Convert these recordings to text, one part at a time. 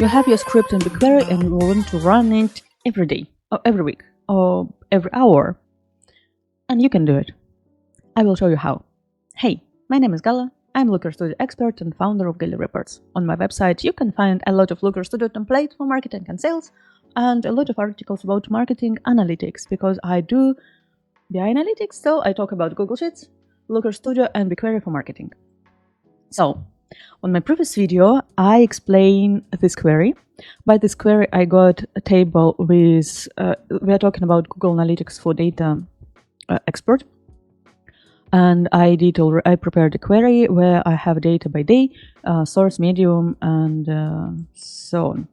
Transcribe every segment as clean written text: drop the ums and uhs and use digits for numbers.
You have your script in BigQuery and you want to run it every day, or every week, or every hour. And you can do it. I will show you how. Hey, my name is Gala. I'm Looker Studio expert and founder of Daily Reports. On my website, you can find a lot of Looker Studio templates for marketing and sales, and a lot of articles about marketing analytics, because I do BI analytics, so I talk about Google Sheets, Looker Studio, and BigQuery for marketing. So, on my previous video, I explained this query. By this query, I got a table with, we are talking about Google Analytics for data expert. And I prepared a query where I have data by day, source, medium, and so on.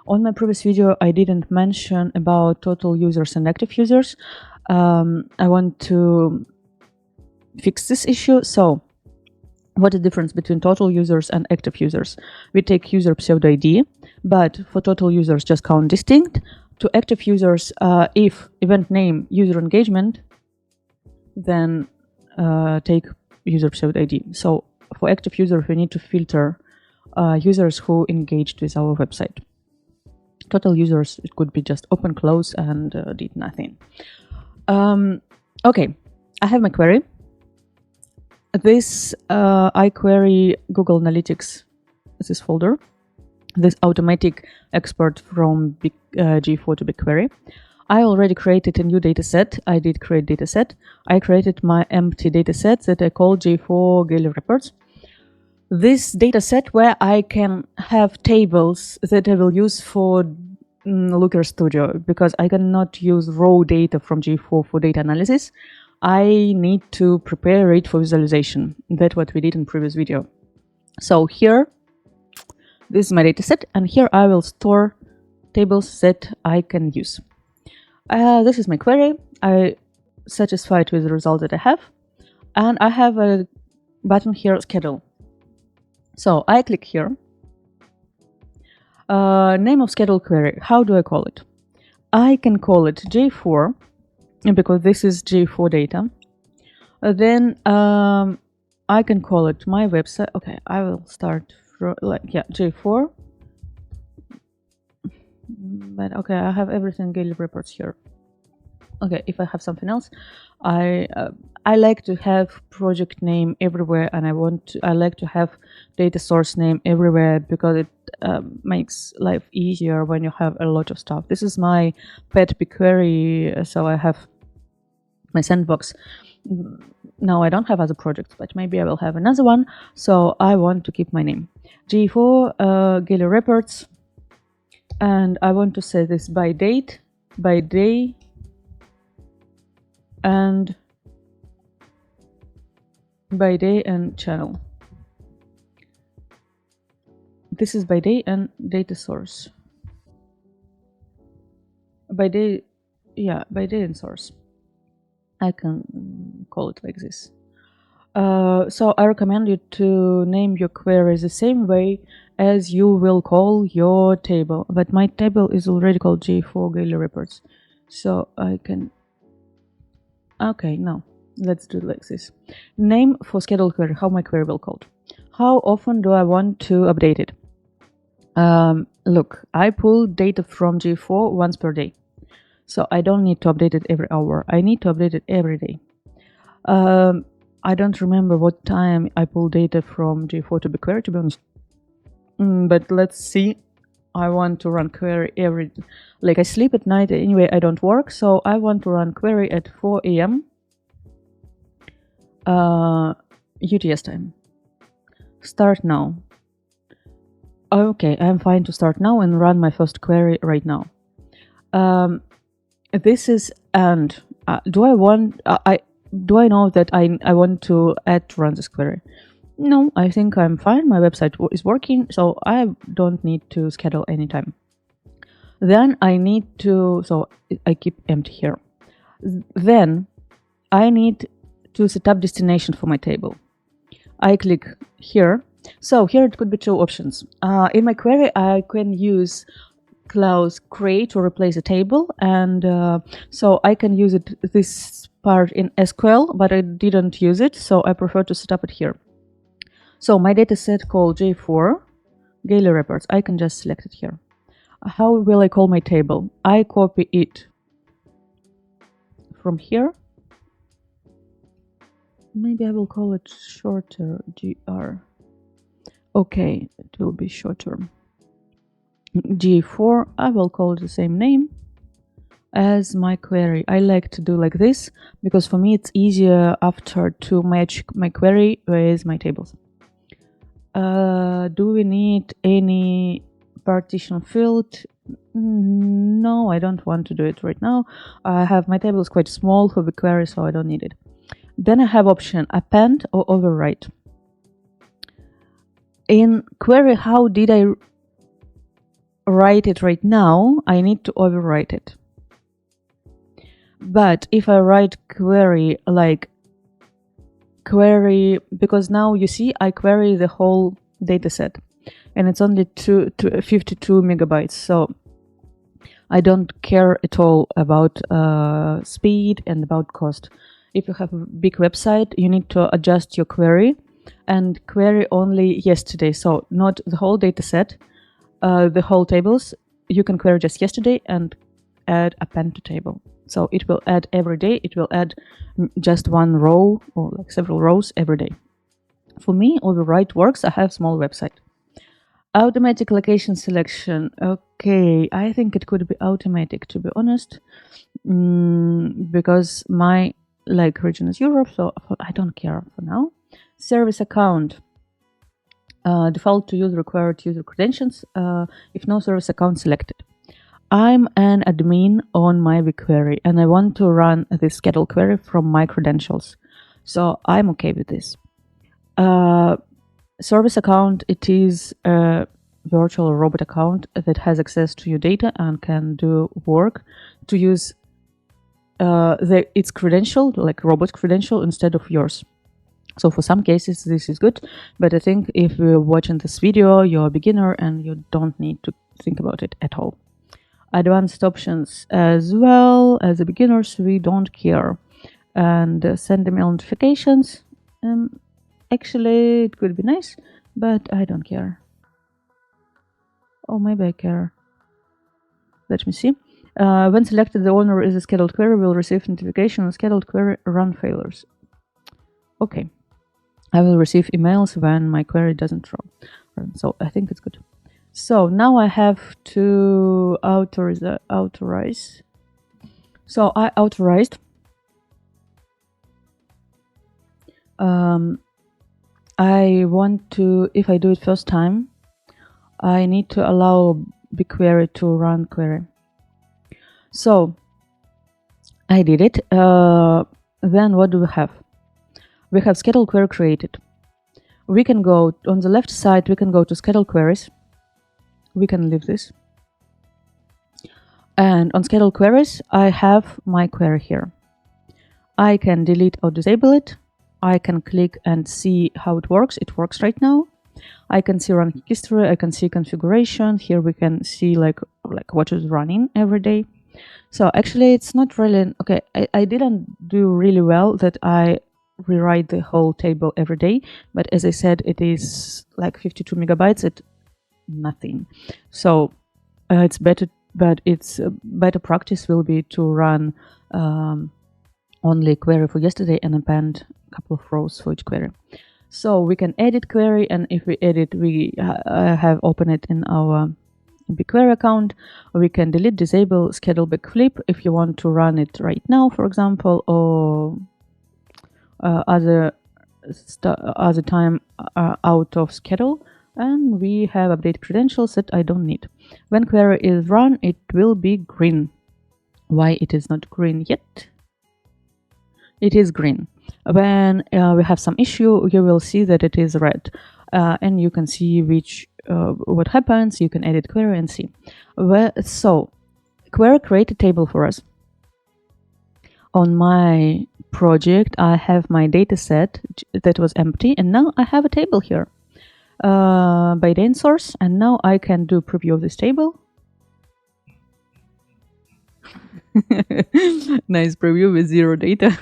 On my previous video, I didn't mention about total users and active users. I want to fix this issue. So, what is the difference between total users and active users? We take user pseudo ID, but for total users, just count distinct. To active users, if event name user engagement, then take user pseudo ID. So for active users, we need to filter users who engaged with our website. Total users, it could be just open, close, and did nothing. Okay, I have my query. This I query Google Analytics, this folder, this automatic export from GA4 to BigQuery. I already created a new dataset. I did create dataset. I created my empty dataset that I call GA4 Daily Reports. This dataset where I can have tables that I will use for Looker Studio, because I cannot use raw data from GA4 for data analysis. I need to prepare it for visualization. That's what we did in previous video. So here, this is my dataset, and here I will store tables that I can use. This is my query. I satisfied with the result that I have, and I have a button here, schedule. So I click here. Name of schedule query. How do I call it? I can call it GA4, because this is GA4 data. Then I can call it my website. Okay, I will start from GA4. But okay, I have everything Daily Reports here. Okay, if I have something else, I like to have project name everywhere, and I like to have data source name everywhere, because it makes life easier when you have a lot of stuff. This is my pet BigQuery, so I have my sandbox. Now I don't have other projects, but maybe I will have another one. So I want to keep my name GA4 Daily Reports. And I want to say this by date, by day, and by day and channel. This is by day and data source. By day, yeah, by day and source. I can call it like this. So I recommend you to name your query the same way as you will call your table. But my table is already called GA4 Daily Reports. So I can... Okay, no. Let's do it like this. Name for schedule query, how my query will called. How often do I want to update it? Look, I pull data from GA4 once per day. So I don't need to update it every hour. I need to update it every day. I don't remember what time I pull data from GA4 to BigQuery, to be honest. But let's see. I want to run query I sleep at night anyway, I don't work, so I want to run query at 4 a.m. UTS time. Start now. Okay, I'm fine to start now and run my first query right now. This is and do I know that I want to add to run this query? No, I think I'm fine. My website is working, so I don't need to schedule anytime. Then I need to, so I keep empty here. Then I need to set up destination for my table. I click here. So here it could be two options. In my query, I can use clause create to replace a table, and so I can use this part in SQL, but I didn't use it, so I prefer to set up it here. So my data set called GA4 Daily reports. I can just select it here. How will I call my table? I copy it from here. Maybe I will call it shorter, GR. Okay, it will be shorter. GA4, I will call it the same name as my query. I like to do like this because for me it's easier after to match my query with my tables. Do we need any partition field? No, I don't want to do it right now. I have my table is quite small for BigQuery, so I don't need it. Then I have option append or overwrite. In query, how did I write it right now? I need to overwrite it. But if I write query like query, because now you see I query the whole data set and it's only 52 megabytes, so I don't care at all about speed and about cost. If you have a big website, you need to adjust your query and query only yesterday, so not the whole data set, the whole tables. You can query just yesterday and add append to table. So it will add every day, it will add just one row or like several rows every day. For me, overwrite works. I have small website. Automatic location selection. Okay, I think it could be automatic, to be honest, because my region is Europe, so I don't care for now. Service account. Default to use required user credentials if no service account selected. I'm an admin on my BigQuery and I want to run this schedule query from my credentials. So I'm okay with this. Service account, it is a virtual robot account that has access to your data and can do work to use its credential, like robot credential, instead of yours. So for some cases this is good, but I think if you're watching this video, you're a beginner and you don't need to think about it at all. Advanced options as well. As a beginners, we don't care. And send email notifications. Actually, it could be nice, but I don't care. Oh, maybe I care. Let me see. When selected, the owner is a scheduled query will receive notification on scheduled query run failures. Okay. I will receive emails when my query doesn't run. So I think it's good. So now I have to authorize. So I authorized. I want to, if I do it first time, I need to allow BigQuery to run query. So I did it. Then what do we have? We have schedule query created. We can go on the left side, we can go to schedule queries. We can leave this. And on schedule queries, I have my query here. I can delete or disable it. I can click and see how it works. It works right now. I can see run history. I can see configuration. Here we can see like what is running every day. So actually it's not really, okay, I didn't do really well that I rewrite the whole table every day, but as I said, it is like 52 megabytes, it's nothing. So it's better, but it's better practice will be to run only query for yesterday and append a couple of rows for each query. So we can edit query, and if we edit, we have open it in our BigQuery account. We can delete, disable, schedule back flip if you want to run it right now, for example, or other time out of schedule. And we have update credentials that I don't need. When query is run, it will be green. Why it is not green yet? It is green. When we have some issue, you will see that it is red, and you can see which what happens. You can edit query and see. So query create a table for us. On my project, I have my data set that was empty, and now I have a table here by data source, and now I can do preview of this table. Nice preview with zero data.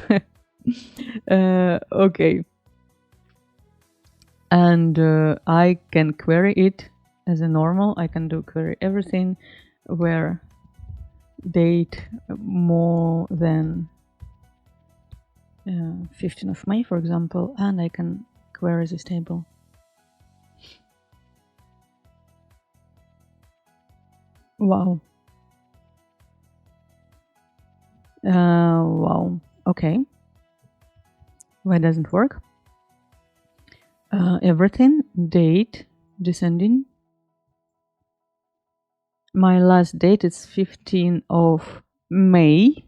Okay, and I can query it as a normal. I can do query everything where date more than 15th of May, for example, and I can query this table. Wow. Wow. Okay. Why doesn't work? Everything, date, descending. My last date is 15th of May.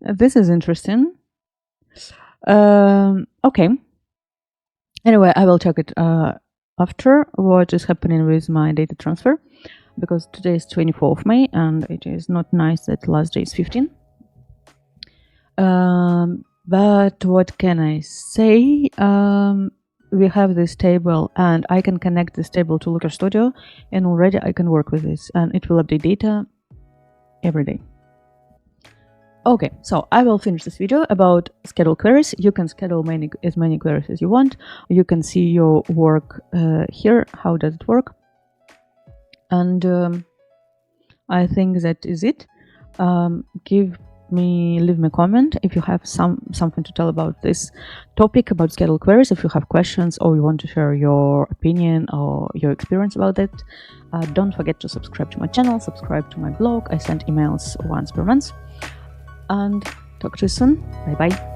This is interesting. Okay. Anyway, I will check it after what is happening with my data transfer, because today is 24th of May and it is not nice that last day is 15. But what can I say? We have this table and I can connect this table to Looker Studio, and already I can work with this and it will update data every day. Okay, so I will finish this video about schedule queries. You can schedule as many queries as you want. You can see your work here. How does it work? And I think that is it. Leave me a comment if you have something to tell about this topic about schedule queries. If you have questions or you want to share your opinion or your experience about it, don't forget to subscribe to my channel, subscribe to my blog. I send emails once per month, and talk to you soon. Bye bye.